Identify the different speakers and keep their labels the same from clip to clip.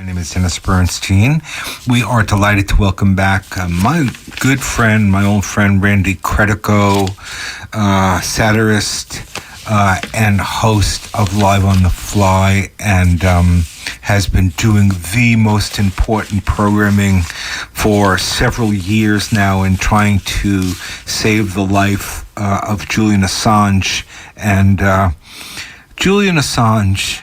Speaker 1: My name is Dennis Bernstein. We are delighted to welcome back my good friend, my old friend, Randy Credico, satirist and host of Live on the Fly, and has been doing the most important programming for several years now in trying to save the life of Julian Assange. And Julian Assange,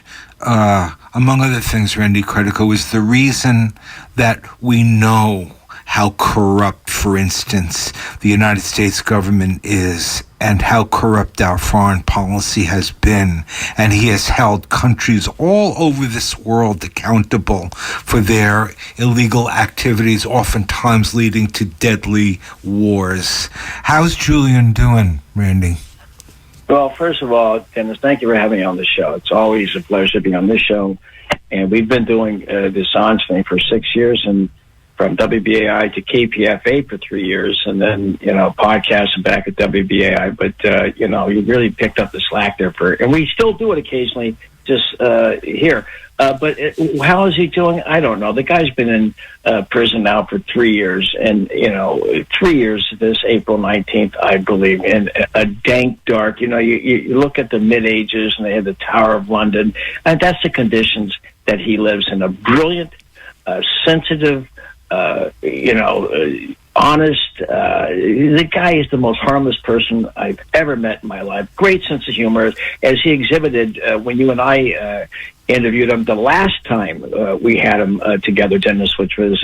Speaker 1: among other things, Randy Credico, is the reason that we know how corrupt, for instance, the United States government is, and how corrupt our foreign policy has been. And he has held countries all over this world accountable for their illegal activities, oftentimes leading to deadly wars. How's Julian doing, Randy?
Speaker 2: Well, first of all, Dennis, thank you for having me on the show. It's always a pleasure to be on this show. And we've been doing the Assange thing for 6 years, and from WBAI to KPFA for 3 years, and then, podcasting back at WBAI. But, you really picked up the slack there and we still do it occasionally just here. But how is he doing? I don't know. The guy's been in prison now for 3 years, and 3 years this April 19th, I believe, in a dank dark. You look at the mid ages, and they had the Tower of London, and that's the conditions that he lives in. A brilliant, sensitive, honest. The guy is the most harmless person I've ever met in my life. Great sense of humor, as he exhibited when you and I interviewed him the last time we had him together, Dennis, which was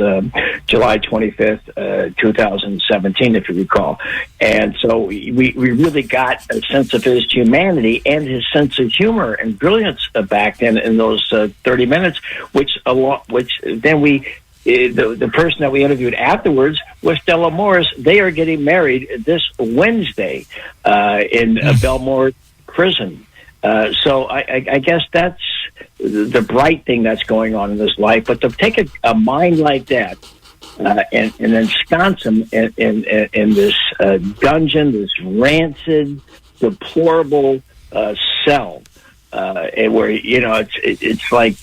Speaker 2: July 25th, 2017, if you recall. And so we really got a sense of his humanity and his sense of humor and brilliance back then in those 30 minutes, which then we... The person that we interviewed afterwards was Stella Morris. They are getting married this Wednesday in Belmore prison. So I guess that's the bright thing that's going on in this life. But to take a mind like that and ensconce him in this dungeon, this rancid, deplorable cell, and where it's like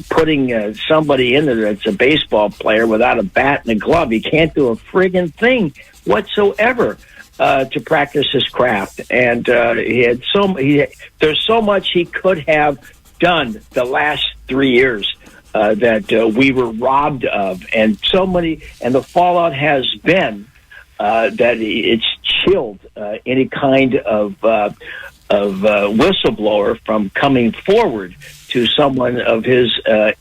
Speaker 2: putting somebody in there that's a baseball player without a bat and a glove. He can't do a friggin' thing whatsoever to practice his craft. And there's so much he could have done the last 3 years that we were robbed of, and so many. And the fallout has been that it's chilled any kind of whistleblower from coming forward to someone of his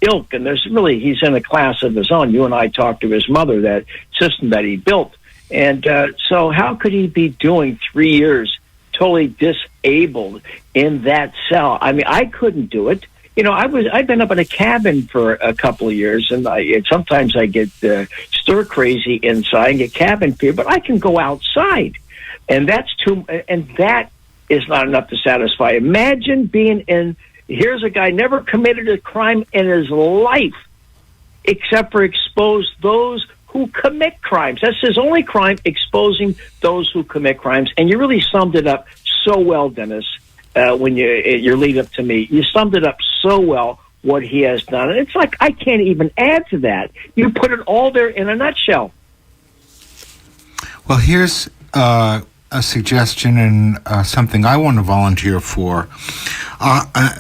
Speaker 2: ilk. And he's in a class of his own. You and I talked to his mother, that system that he built. And so how could he be doing 3 years totally disabled in that cell? I mean, I couldn't do it. I've been up in a cabin for a couple of years, and sometimes I get stir crazy inside and get cabin fever, but I can go outside. And that is not enough to satisfy. Imagine here's a guy never committed a crime in his life, except for expose those who commit crimes. That's his only crime, exposing those who commit crimes. And you really summed it up so well, Dennis, when your lead up to me. You summed it up so well, what he has done. And it's like, I can't even add to that. You put it all there in a nutshell.
Speaker 1: Well, here's a suggestion and something I want to volunteer for.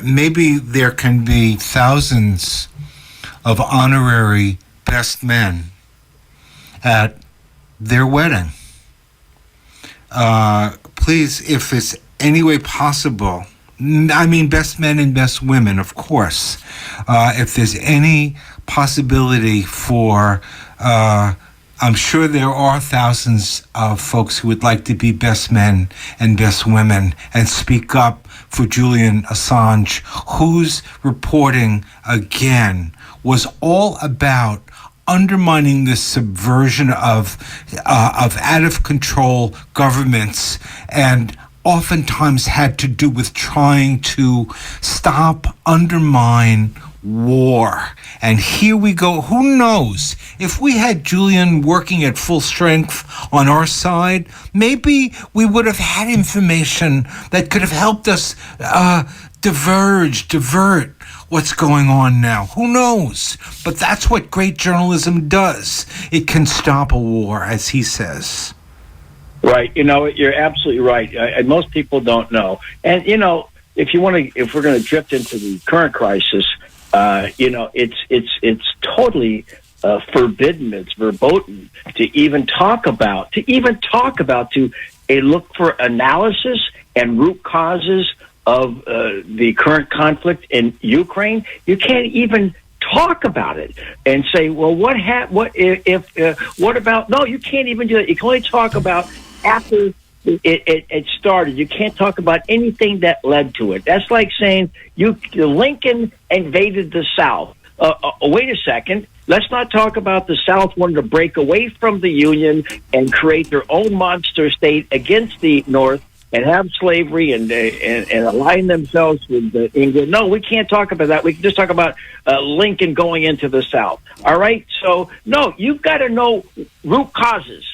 Speaker 1: Maybe there can be thousands of honorary best men at their wedding. Please, if it's any way possible, I mean best men and best women, of course. If there's any possibility for I'm sure there are thousands of folks who would like to be best men and best women and speak up for Julian Assange, whose reporting, again, was all about undermining the subversion of out-of-control governments, and oftentimes had to do with trying to stop, undermine war. And here we go. Who knows? If we had Julian working at full strength on our side, maybe we would have had information that could have helped us divert what's going on now. Who knows? But that's what great journalism does. It can stop a war, as he says.
Speaker 2: Right. You're absolutely right. Most people don't know. And, if we're going to drift into the current crisis, it's totally forbidden. It's verboten to even talk about, to look for analysis and root causes of the current conflict in Ukraine. You can't even talk about it and say, well, what about? No, you can't even do it. You can only talk about after it started. You can't talk about anything that led to it. That's like saying Lincoln invaded the South. Wait a second. Let's not talk about the South wanting to break away from the Union and create their own monster state against the North and have slavery and align themselves with England. No, we can't talk about that. We can just talk about Lincoln going into the South. All right? So, no, you've got to know root causes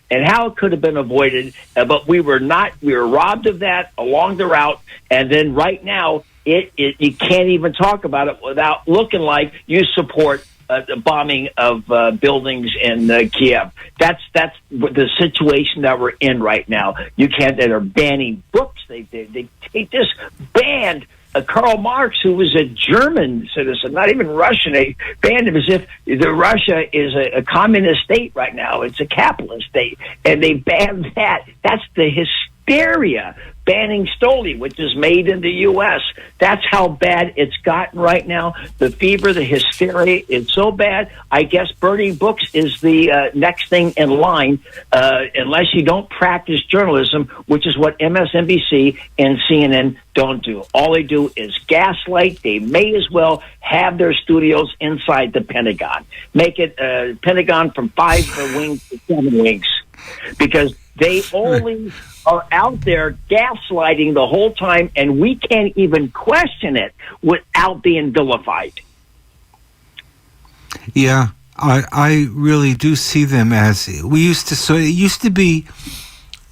Speaker 2: and how it could have been avoided. But we were robbed of that along the route. And then right now, you can't even talk about it without looking like you support the bombing of buildings in Kiev. That's the situation that we're in right now. You can't. They're banning books. They just banned Karl Marx, who was a German citizen, not even Russian. They banned him as if Russia is a communist state right now. It's a capitalist state, and they banned that. That's the hysteria. Banning Stoli, which is made in the U.S. That's how bad it's gotten right now. The fever, the hysteria, it's so bad. I guess burning books is the next thing in line, unless you don't practice journalism, which is what MSNBC and CNN don't do. All they do is gaslight. They may as well have their studios inside the Pentagon. Make it Pentagon from 5 wings to 7 wings, because they only are out there gaslighting the whole time, and we can't even question it without being vilified.
Speaker 1: Yeah, I really do see them as it used to be.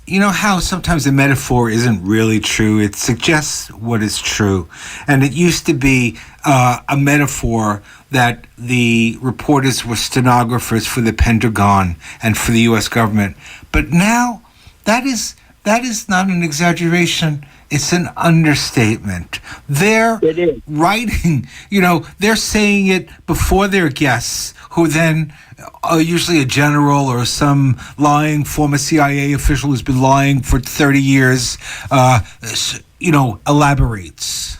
Speaker 1: You know how sometimes a metaphor isn't really true. It suggests what is true. And it used to be a metaphor that the reporters were stenographers for the Pentagon and for the U.S. government. But now that is not an exaggeration. It's an understatement. They're writing, they're saying it before their guests, who then usually a general or some lying former CIA official who's been lying for 30 years, elaborates.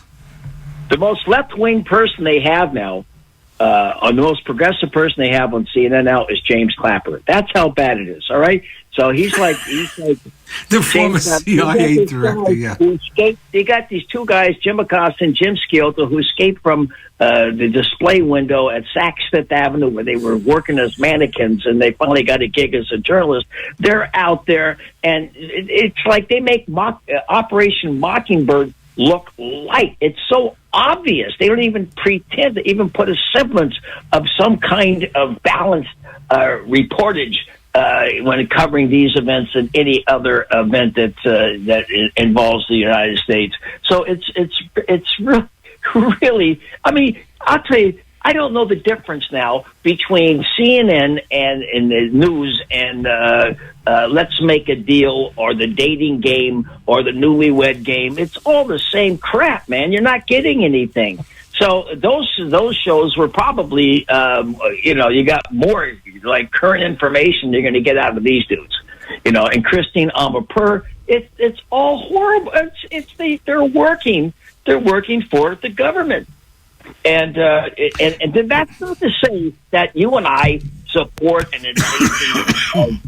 Speaker 2: The most left-wing person they have now, or the most progressive person they have on CNN now is James Clapper. That's how bad it is, all right? So he's like
Speaker 1: the former CIA director, yeah.
Speaker 2: Who escaped. They got these two guys, Jim Acosta and Jim Sciolto, who escaped from the display window at Saks Fifth Avenue, where they were working as mannequins, and they finally got a gig as a journalist. They're out there, and it's like they make Operation Mockingbird look light. It's so obvious. They don't even pretend to even put a semblance of some kind of balanced reportage when covering these events and any other event that involves the United States. So it's really. I mean, I'll tell you, I don't know the difference now between CNN and the news and Let's Make a Deal or the dating game or the newlywed game. It's all the same crap, man. You're not getting anything. So those shows were probably, you got more like current information you're going to get out of these dudes, and Christine Amanpour. It's all horrible. They're working for the government. And that's not to say that you and I support an invasion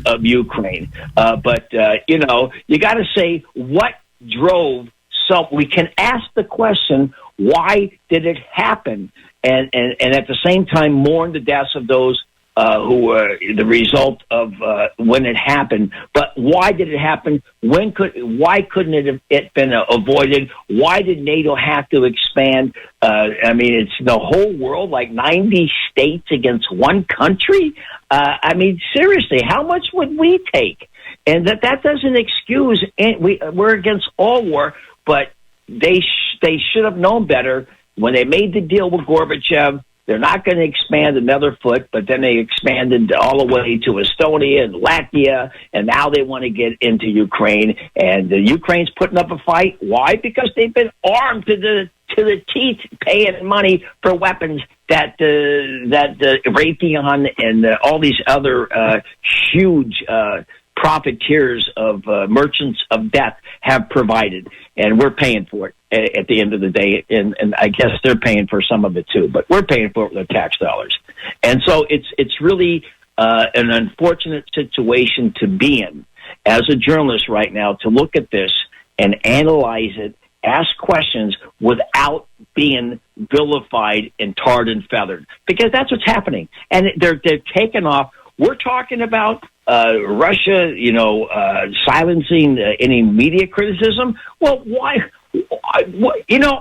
Speaker 2: of Ukraine. But you got to say what drove some. We can ask the question, why did it happen? And at the same time mourn the deaths of those who were the result of when it happened. But why did it happen? Why couldn't it have been avoided? Why did NATO have to expand? I mean, it's the whole world, like 90 states against one country. I mean, seriously, how much would we take? And that doesn't excuse. We're against all war, but they should have known better when they made the deal with Gorbachev. They're not going to expand another foot, but then they expanded all the way to Estonia and Latvia, and now they want to get into Ukraine. And Ukraine's putting up a fight. Why? Because they've been armed to the teeth, paying money for weapons that Raytheon and all these other huge profiteers of merchants of death have provided, and we're paying for it at the end of the day, and I guess they're paying for some of it too, but we're paying for it with their tax dollars. And so it's really an unfortunate situation to be in as a journalist right now, to look at this and analyze it, ask questions without being vilified and tarred and feathered, because that's what's happening. And they're taking off. We're talking about Russia, silencing any media criticism. Well, why?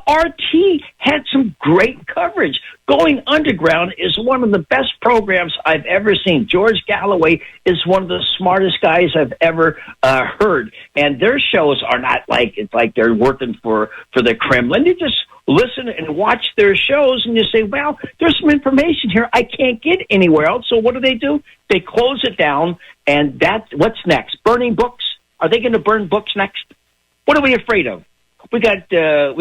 Speaker 2: RT had some great coverage. Going Underground is one of the best programs I've ever seen. George Galloway is one of the smartest guys I've ever heard. And their shows are not it's like they're working for the Kremlin. You just listen and watch their shows, and you say, well, there's some information here I can't get anywhere else. So what do? They close it down, and what's next? Burning books? Are they going to burn books next? What are we afraid of? We got that.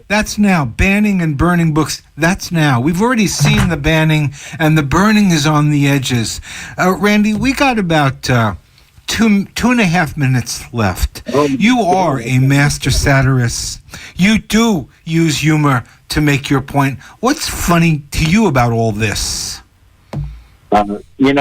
Speaker 2: That's now. Banning and burning books. That's now. We've already seen the banning, and the burning is on the edges. Randy, we got about 2.5 minutes left. You are a master satirist. You do use humor to make your point. What's funny to you about all this? To me,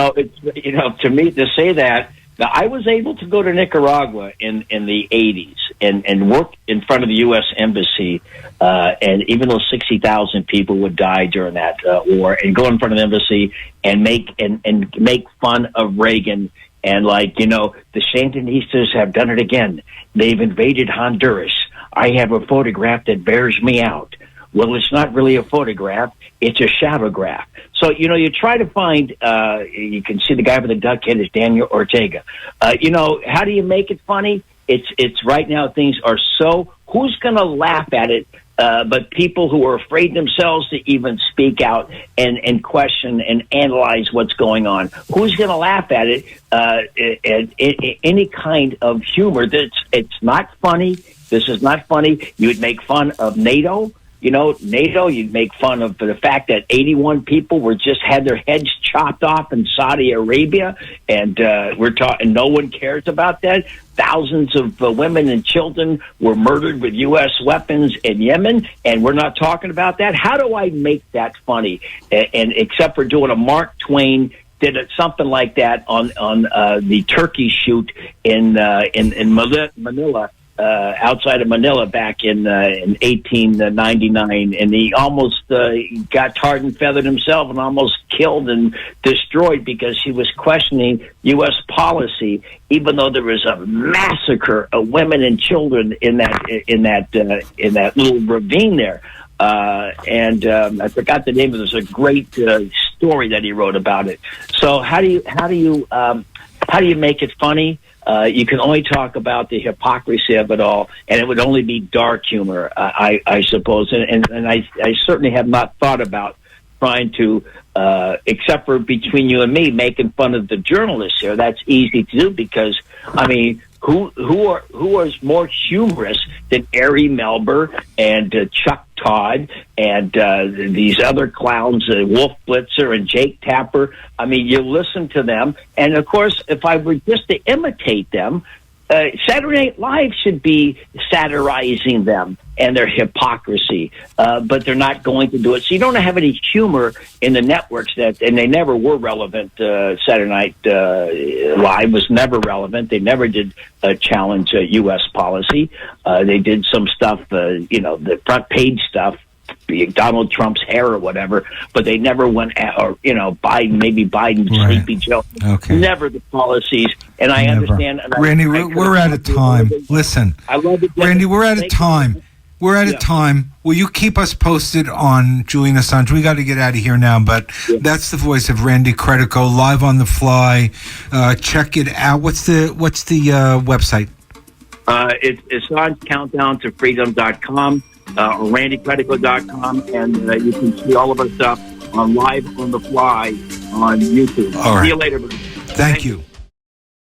Speaker 2: to say that. Now, I was able to go to Nicaragua in the 80s and work in front of the U.S. Embassy, and even though 60,000 people would die during that war, and go in front of the embassy and make fun of Reagan, and the Sandinistas have done it again. They've invaded Honduras. I have a photograph that bears me out. Well, it's not really a photograph. It's a shadowgraph. So, you try to find, you can see the guy with the duck head is Daniel Ortega. How do you make it funny? It's right now things are so, who's going to laugh at it? But people who are afraid themselves to even speak out and question and analyze what's going on. Who's going to laugh at it? Any kind of humor. It's not funny. This is not funny. You would make fun of NATO. NATO, you'd make fun of the fact that 81 people had their heads chopped off in Saudi Arabia, and and no one cares about that. Thousands of women and children were murdered with U.S. weapons in Yemen, and we're not talking about that. How do I make that funny? And except for doing a Mark Twain did something like that on the turkey shoot in Manila. Outside of Manila back in 1899, and he almost got tarred and feathered himself and almost killed and destroyed because he was questioning U.S. policy, even though there was a massacre of women and children in that little ravine there. And I forgot the name of it. There's a great story that he wrote about it. So how do you make it funny? You can only talk about the hypocrisy of it all, and it would only be dark humor, I suppose. And I certainly have not thought about trying to, except for between you and me, making fun of the journalists here. That's easy to do because, who is more humorous than Ari Melber and Chuck Todd and these other clowns, Wolf Blitzer and Jake Tapper? You listen to them, and of course, if I were just to imitate them, Saturday Night Live should be satirizing them and their hypocrisy, but they're not going to do it. So you don't have any humor in the networks and they never were relevant. Saturday Night Live was never relevant. They never did challenge U.S. policy. They did some stuff, the front page stuff, Donald Trump's hair or whatever, but they never went Biden,
Speaker 1: right.
Speaker 2: Sleepy Joe.
Speaker 1: Okay. Never
Speaker 2: the policies. And I understand. And
Speaker 1: Randy, we're out of time. Listen, Randy, we're out of time. We're out of time. Will you keep us posted on Julian Assange? We got to get out of here now, but that's the voice of Randy Credico, live on the fly. Check it out. What's the website?
Speaker 2: It's on countdowntofreedom.com or randycredico.com, and you can see all of our stuff on Live on the Fly on YouTube.
Speaker 1: All right.
Speaker 2: See you later.
Speaker 1: Thank you.